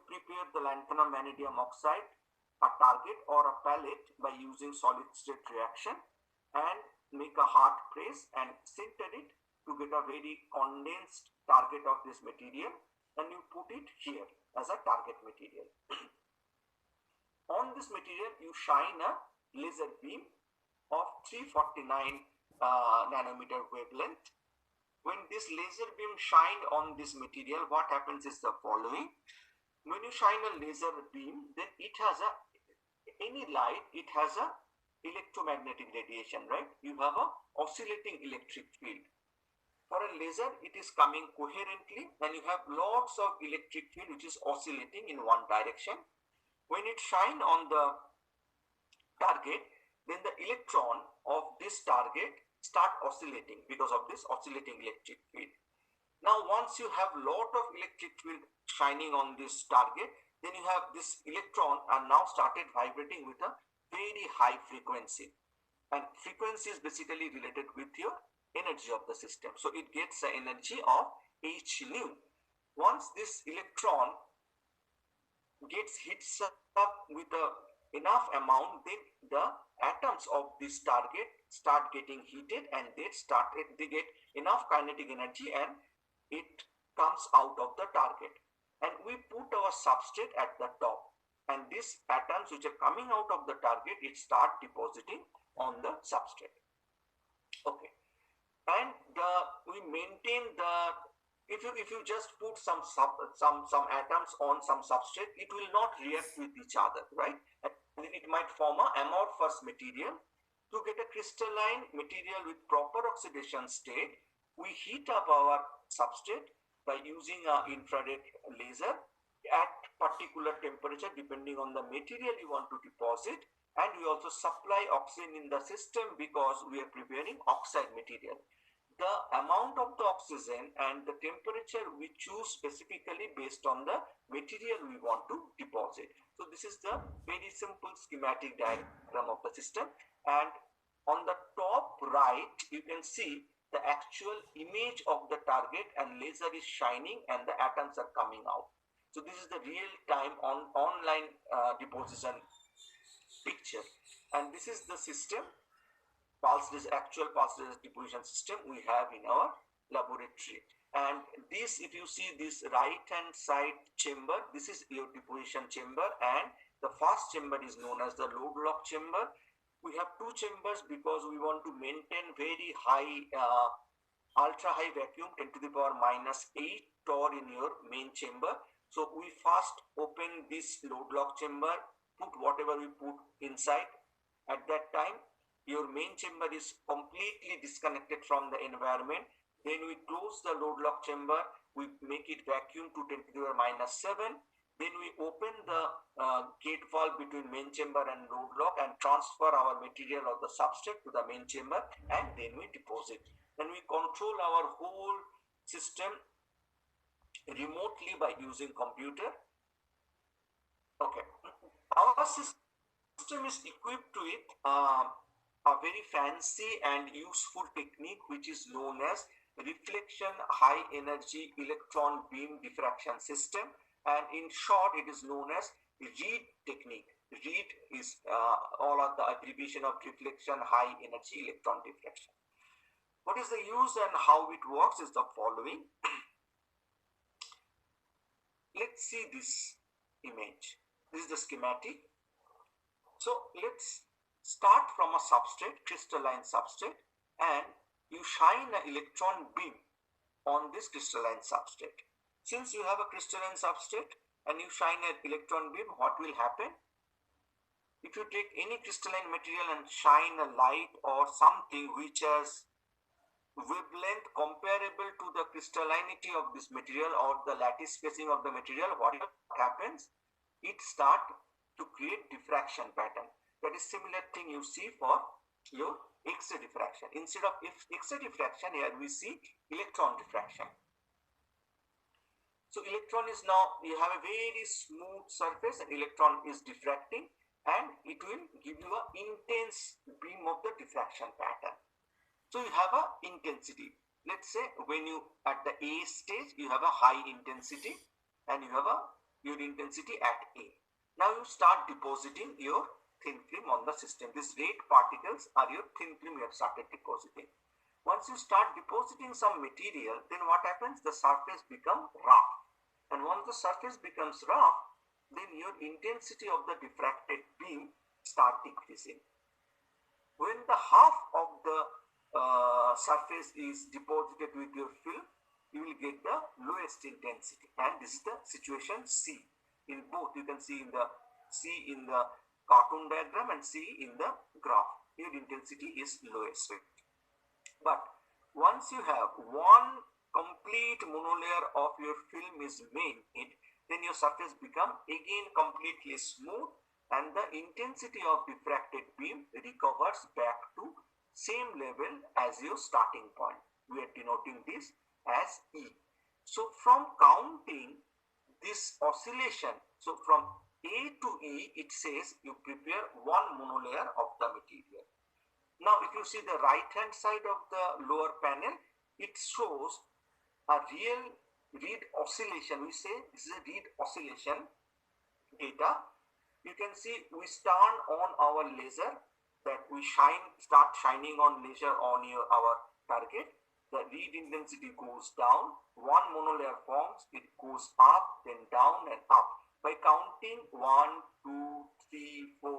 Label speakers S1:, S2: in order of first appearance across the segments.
S1: prepare the lanthanum vanadium oxide, a target or a pellet, by using solid state reaction, and make a hard press and sinter it to get a very condensed target of this material, and you put it here as a target material. On this material you shine a laser beam of 349 nanometer wavelength. When this laser beam shine on this material, what happens is the following. When you shine a laser beam, then it has any light, it has a electromagnetic radiation, right? You have a oscillating electric field. For a laser, it is coming coherently, and you have lots of electric field which is oscillating in one direction. When it shine on the target, then the electron of this target start oscillating because of this oscillating electric field. Now, once you have lot of electric field shining on this target, then you have this electron are now started vibrating with a very high frequency, and frequency is basically related with your energy of the system. So it gets the energy of h nu. Once this electron gets hits up with enough amount, then the atoms of this target start getting heated, and they get enough kinetic energy, and it comes out of the target. And we put our substrate at the top, and these atoms which are coming out of the target, it start depositing on the substrate. Okay, and we maintain the, if you just put some atoms on some substrate, it will not react with each other, right? And it might form a amorphous material. To get a crystalline material with proper oxidation state, we heat up our substrate by using an infrared laser at particular temperature depending on the material you want to deposit, and we also supply oxygen in the system because we are preparing oxide material. The amount of the oxygen and the temperature we choose specifically based on the material we want to deposit. So this is the very simple schematic diagram of the system, and on the top right you can see the actual image of the target, and laser is shining and the atoms are coming out. So this is the real time online deposition picture, and this is the system, actual pulse laser deposition system we have in our laboratory. And this, if you see this right hand side chamber, this is your deposition chamber, and the first chamber is known as the load lock chamber. We have two chambers because we want to maintain very high ultra high vacuum, 10 to the power minus 8 torr in your main chamber. So we first open this load lock chamber, put whatever we put inside. At that time your main chamber is completely disconnected from the environment. Then we close the load lock chamber, we make it vacuum to 10 to the power minus 7. Then we open the gate valve between main chamber and load lock and transfer our material or the substrate to the main chamber, and then we deposit. Then we control our whole system remotely by using computer. Okay, our system is equipped with a very fancy and useful technique which is known as reflection high energy electron beam diffraction system, and in short it is known as RHEED technique. RHEED is all of the abbreviation of reflection high energy electron diffraction. What is the use and how it works is the following. Let's see this image. This is the schematic. So let's start from a substrate, crystalline substrate, and you shine an electron beam on this crystalline substrate. Since you have a crystalline substrate and you shine an electron beam, what will happen? If you take any crystalline material and shine a light or something which has wavelength comparable to the crystallinity of this material or the lattice spacing of the material, what happens? It starts to create diffraction pattern. That is similar thing you see for your X-ray diffraction. Instead of X-ray diffraction, here we see electron diffraction. So electron is now, you have a very smooth surface and electron is diffracting, and it will give you an intense beam of the diffraction pattern. So you have a intensity. Let's say when you at the A stage you have a high intensity and you have a your intensity at A. Now you start depositing your thin film on the system. These red particles are your thin film you have started depositing. Once you start depositing some material, then what happens? The surface becomes rough. And once the surface becomes rough, then your intensity of the diffracted beam start decreasing. When the half of the surface is deposited with your film, you will get the lowest intensity, and this is the situation C. In both, you can see in the C in the cartoon diagram and C in the graph. Your intensity is lowest. But once you have one complete monolayer of your film is made, then your surface become again completely smooth, and the intensity of diffracted beam recovers back to same level as your starting point. We are denoting this as E. So from counting this oscillation, so from A to E, it says you prepare one monolayer of the material. Now if you see the right hand side of the lower panel, it shows a real reed oscillation. We say this is a reed oscillation data. You can see we turn on our laser, that we start shining on laser on our target. The reed intensity goes down, one monolayer forms, it goes up, then down and up. By counting 1, 2, 3, 4,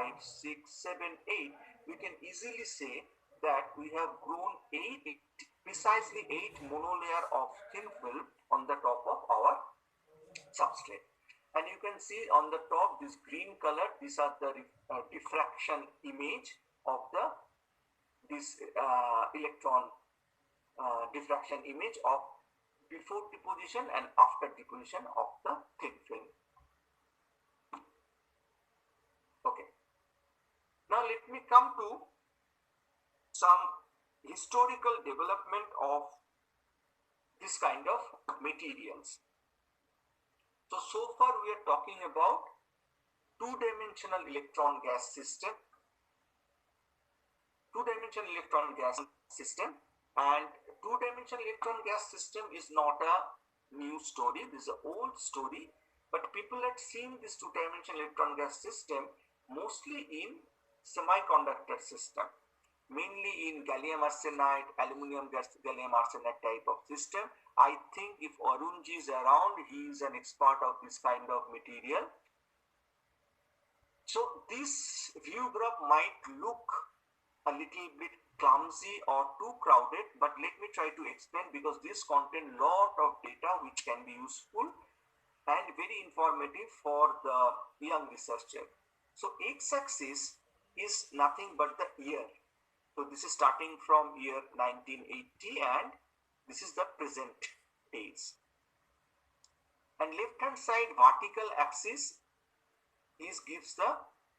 S1: 5, 6, 7, 8, we can easily say that we have grown precisely 8 monolayer of thin film on the top of our substrate. And you can see on the top, this green color, these are the diffraction image of this electron diffraction image of before deposition and after deposition of the thin film. Okay. Now let me come to some historical development of this kind of materials. So far we are talking about two-dimensional electron gas system. Two-dimensional electron gas system, and two-dimensional electron gas system is not a new story. This is an old story, but people had seen this two-dimensional electron gas system mostly in semiconductor system, mainly in gallium arsenide, aluminum gallium arsenide type of system. I think if Arunji is around, he is an expert of this kind of material. So this view graph might look a little bit clumsy or too crowded, but let me try to explain, because this contains lot of data which can be useful and very informative for the young researcher. So x-axis is nothing but the year. So this is starting from year 1980 and this is the present days. And left hand side vertical axis gives the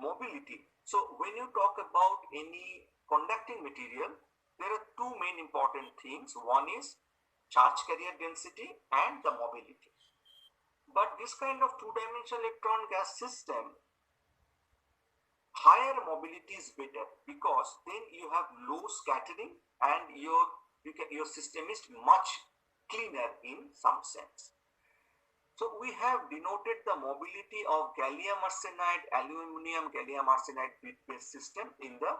S1: mobility. So when you talk about any conducting material, there are two main important things. One is charge carrier density and the mobility. But this kind of two-dimensional electron gas system, higher mobility is better, because then you have low scattering and your system is much cleaner in some sense. So we have denoted the mobility of gallium arsenide, aluminum gallium arsenide bit-based system in the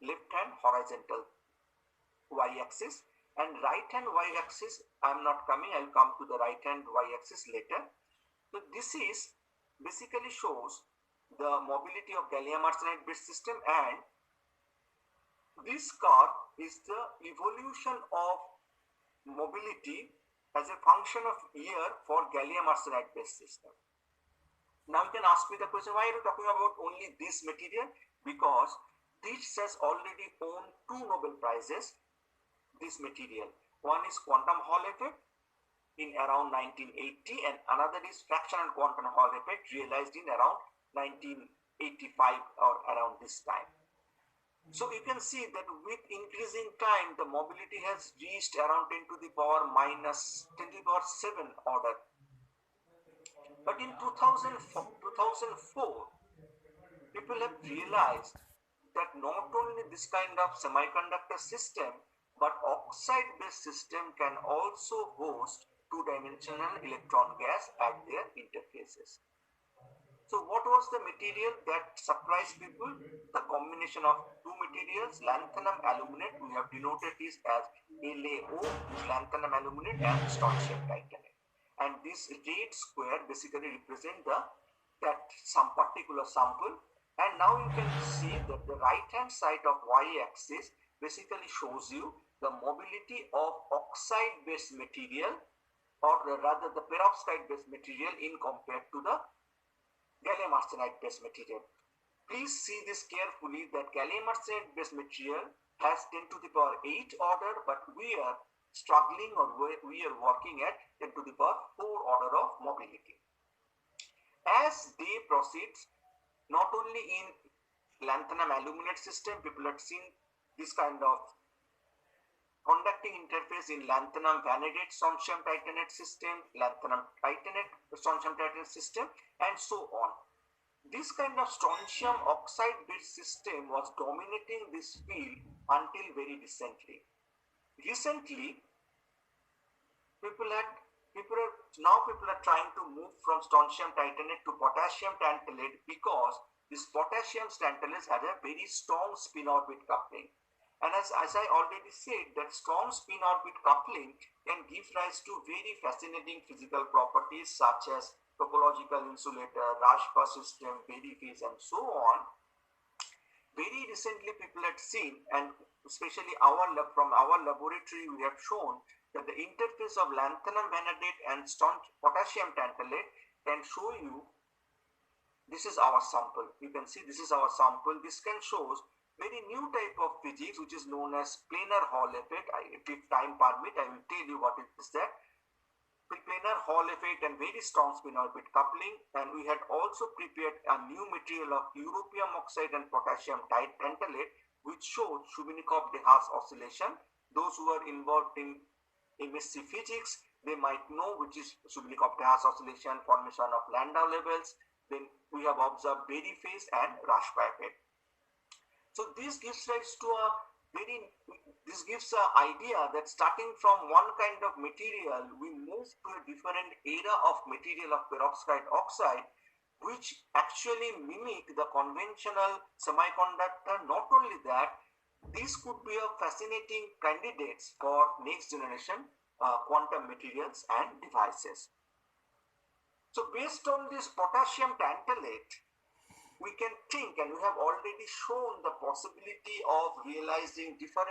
S1: left hand horizontal y-axis, and right hand y-axis I am not coming, I will come to the right hand y-axis later. So this is basically shows the mobility of gallium arsenide based system, and this curve is the evolution of mobility as a function of year for gallium arsenide based system. Now you can ask me the question, why are you talking about only this material? Because this has already won 2 Nobel Prizes, this material. One is quantum Hall effect in around 1980, and another is fractional quantum Hall effect realized in around 1985 or around this time. So you can see that with increasing time, the mobility has reached around 10 to the power minus 10 to the power 7 order. But in 2004, people have realized that not only this kind of semiconductor system, but oxide-based system can also host two-dimensional electron gas at their interfaces. So what was the material that surprised people? The combination of two materials, lanthanum aluminate, we have denoted this as LaO, is lanthanum aluminate, and strontium titanate. And this red square basically represent that some particular sample. And now you can see that the right hand side of y-axis basically shows you the mobility of oxide based material, or rather the perovskite based material in compared to the gallium arsenide based material. Please see this carefully, that gallium arsenide based material has 10 to the power 8 order, but we are struggling, or we are working at 10 to the power 4 order of mobility. As day proceeds, not only in lanthanum aluminate system, people have seen this kind of conducting interface in lanthanum vanadate strontium titanate system, lanthanum titanate strontium titanate system, and so on. This kind of strontium oxide based system was dominating this field until very recently. People are trying to move from strontium titanate to potassium tantalate, because this potassium tantalate has a very strong spin orbit coupling. And as I already said, that strong spin orbit coupling can give rise to very fascinating physical properties such as topological insulator, Rashba system, Berry phase, and so on. Very recently people had seen, and especially from our laboratory, we have shown that the interface of lanthanum vanadate and potassium tantalate can show you, this is our sample. You can see this is our sample. This can show very new type of physics, which is known as planar Hall effect. If time permit, I will tell you what is that. Planar Hall effect and very strong spin orbit coupling. And we had also prepared a new material of europium oxide and potassium tantalate, which showed Shubinikoff-de Haas oscillation. Those who are involved in MSc physics, they might know which is Shubinikoff-de Haas oscillation, formation of Landau levels. Then we have observed Berry phase and Rashba effect. So this gives rise to this gives an idea that starting from one kind of material, we move to a different era of material of perovskite oxide, which actually mimic the conventional semiconductor. Not only that, these could be a fascinating candidates for next generation quantum materials and devices. So based on this potassium tantalate, we can think, and we have already shown the possibility of realizing different